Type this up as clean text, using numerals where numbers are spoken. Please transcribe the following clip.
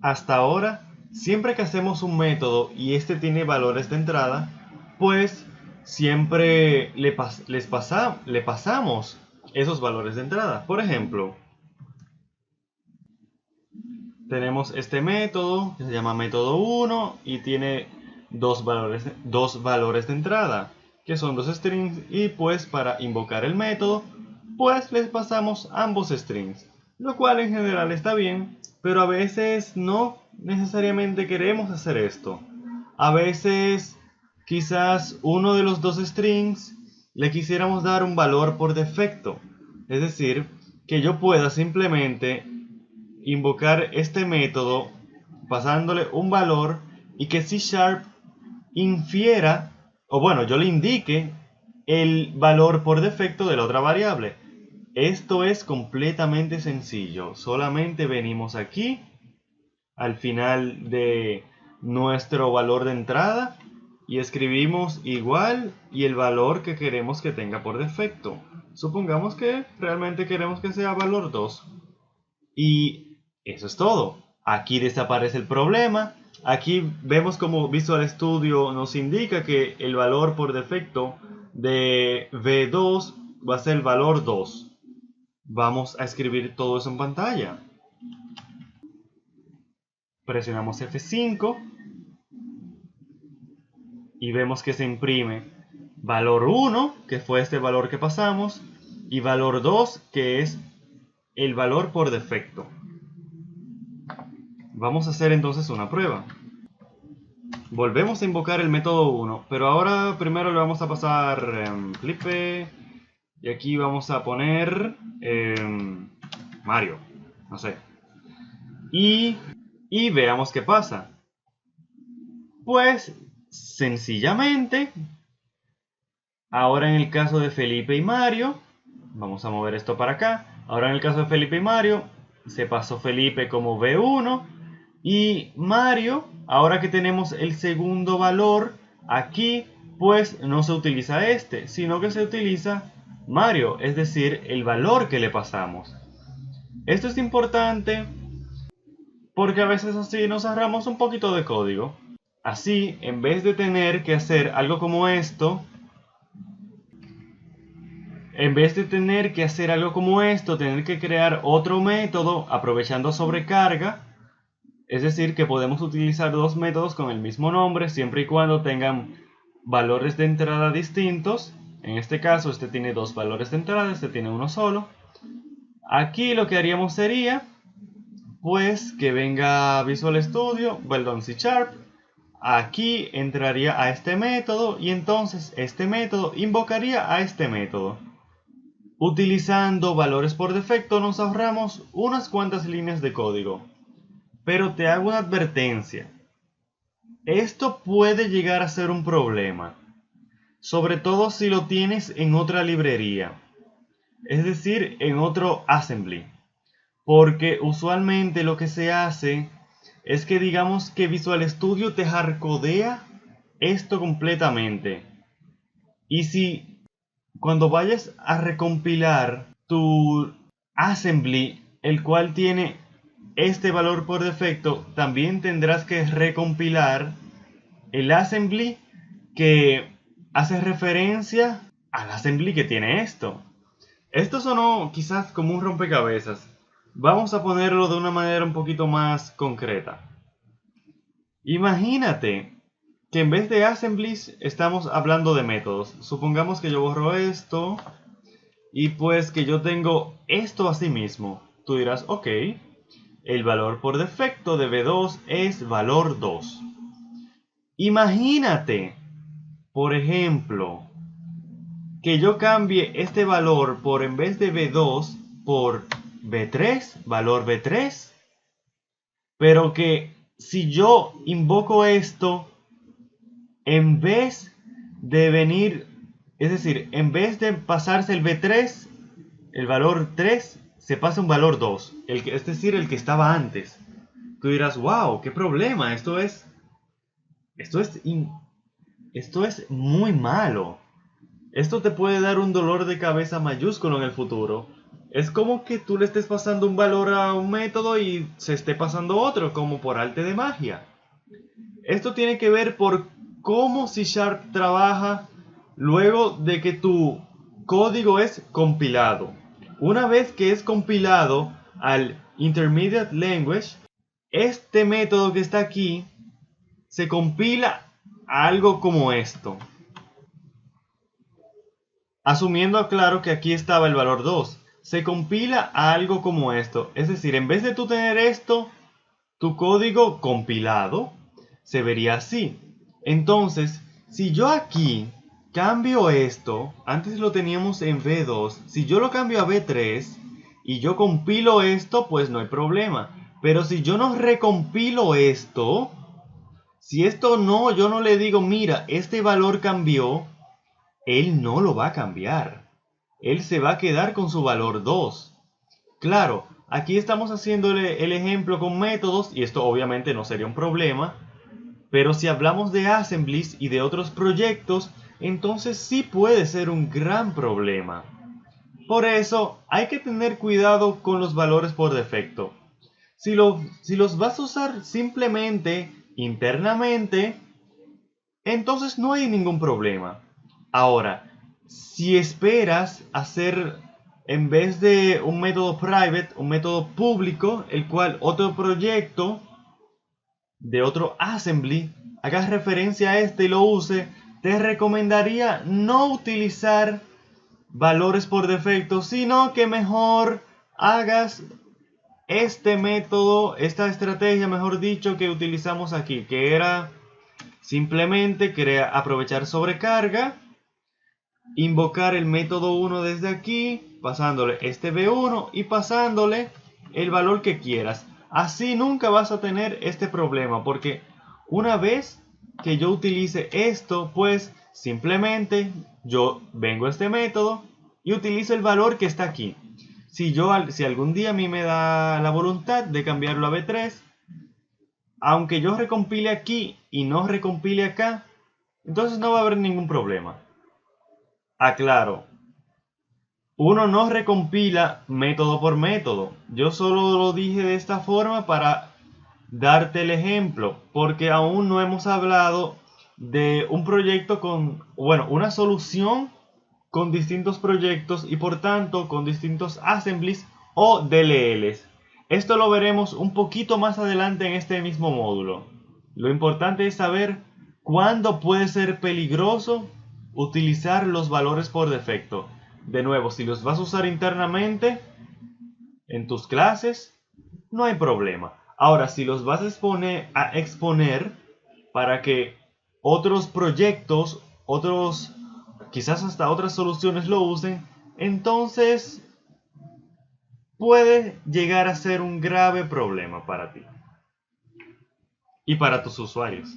hasta ahora, siempre que hacemos un método y este tiene valores de entrada, pues siempre le pasamos esos valores de entrada. Por ejemplo, tenemos este método que se llama método 1 y tiene dos valores de entrada, que son dos strings, y pues para invocar el método, pues les pasamos ambos strings, lo cual en general está bien, pero a veces no necesariamente queremos hacer esto. A veces quizás uno de los dos strings le quisiéramos dar un valor por defecto, es decir, que yo pueda simplemente invocar este método pasándole un valor y que C# infiera, o bueno, yo le indique el valor por defecto de la otra variable. Esto es completamente sencillo. Solamente venimos aquí al final de nuestro valor de entrada y escribimos igual y el valor que queremos que tenga por defecto. Supongamos que realmente queremos que sea valor 2. Y eso es todo. Aquí desaparece el problema. Aquí vemos como Visual Studio nos indica que el valor por defecto de V2 va a ser el valor 2. Vamos a escribir todo eso en pantalla. Presionamos F5 y vemos que se imprime valor 1, que fue este valor que pasamos, y valor 2, que es el valor por defecto. Vamos a hacer entonces una prueba. Volvemos a invocar el método 1, pero ahora primero le vamos a pasar Felipe y aquí vamos a poner Mario, no sé. Y veamos qué pasa. Pues sencillamente, ahora en el caso de Felipe y Mario, vamos a mover esto para acá. Ahora en el caso de Felipe y Mario, se pasó Felipe como V1 y Mario, ahora que tenemos el segundo valor aquí, pues no se utiliza este, sino que se utiliza Mario, es decir, el valor que le pasamos. Esto es importante porque a veces así nos ahorramos un poquito de código. Así, en vez de tener que hacer algo como esto, tener que crear otro método aprovechando sobrecarga, es decir, que podemos utilizar dos métodos con el mismo nombre siempre y cuando tengan valores de entrada distintos. En este caso, este tiene dos valores de entrada, este tiene uno solo. Aquí lo que haríamos sería, pues, que venga Visual Studio, perdón, C#. Aquí entraría a este método y entonces este método invocaría a este método. Utilizando valores por defecto nos ahorramos unas cuantas líneas de código. Pero te hago una advertencia. Esto puede llegar a ser un problema, sobre todo si lo tienes en otra librería, es decir, en otro assembly, porque usualmente lo que se hace es que digamos que Visual Studio te hardcodea esto completamente. Y si cuando vayas a recompilar tu assembly, el cual tiene este valor por defecto, también tendrás que recompilar el assembly que hace referencia al assembly que tiene esto. Esto sonó quizás como un rompecabezas. Vamos a ponerlo de una manera un poquito más concreta. Imagínate que en vez de assemblies estamos hablando de métodos. Supongamos que yo borro esto y pues que yo tengo esto así mismo. Tú dirás, ok, el valor por defecto de V2 es valor 2. Imagínate, por ejemplo, que yo cambie este valor por, en vez de V2, por V3, valor V3, pero que si yo invoco esto, en vez de venir, es decir, en vez de pasarse el V3, el valor 3, se pasa un valor 2, es decir, el que estaba antes. Tú dirás, wow, qué problema, esto es muy malo. Esto te puede dar un dolor de cabeza mayúsculo en el futuro. Es como que tú le estés pasando un valor a un método y se esté pasando otro, como por arte de magia. Esto tiene que ver por cómo C# trabaja luego de que tu código es compilado. Una vez que es compilado al Intermediate Language, este método que está aquí se compila a algo como esto. Asumiendo, claro, que aquí estaba el valor 2. Se compila a algo como esto. Es decir, en vez de tú tener esto, tu código compilado se vería así. Entonces, si yo aquí cambio esto, antes lo teníamos en V2, si yo lo cambio a V3 y yo compilo esto, pues no hay problema. Pero si yo no recompilo esto, si esto no, yo no le digo, mira, este valor cambió, él no lo va a cambiar. Él se va a quedar con su valor 2. Claro, aquí estamos haciéndole el ejemplo con métodos y esto obviamente no sería un problema, pero si hablamos de assemblies y de otros proyectos, entonces sí puede ser un gran problema. Por eso hay que tener cuidado con los valores por defecto. Si los vas a usar simplemente internamente, entonces no hay ningún problema. Ahora, si esperas hacer, en vez de un método private, un método público, el cual otro proyecto de otro assembly haga referencia a este y lo use, te recomendaría no utilizar valores por defecto, sino que mejor hagas este método, esta estrategia, mejor dicho, que utilizamos aquí, que era simplemente aprovechar sobrecarga, invocar el método 1 desde aquí, pasándole este v1 y pasándole el valor que quieras. Así nunca vas a tener este problema, porque una vez que yo utilice esto, pues simplemente yo vengo a este método y utilizo el valor que está aquí. Si algún día a mí me da la voluntad de cambiarlo a v3, aunque yo recompile aquí y no recompile acá, entonces no va a haber ningún problema. Aclaro, uno no recompila método por método. Yo solo lo dije de esta forma para darte el ejemplo, porque aún no hemos hablado de un proyecto una solución con distintos proyectos y por tanto con distintos assemblies o DLLs. Esto lo veremos un poquito más adelante en este mismo módulo. Lo importante es saber cuándo puede ser peligroso utilizar los valores por defecto. De nuevo, si los vas a usar internamente en tus clases, no hay problema. Ahora, si los vas a exponer para que otros proyectos, quizás hasta otras soluciones lo usen, entonces puede llegar a ser un grave problema para ti y para tus usuarios.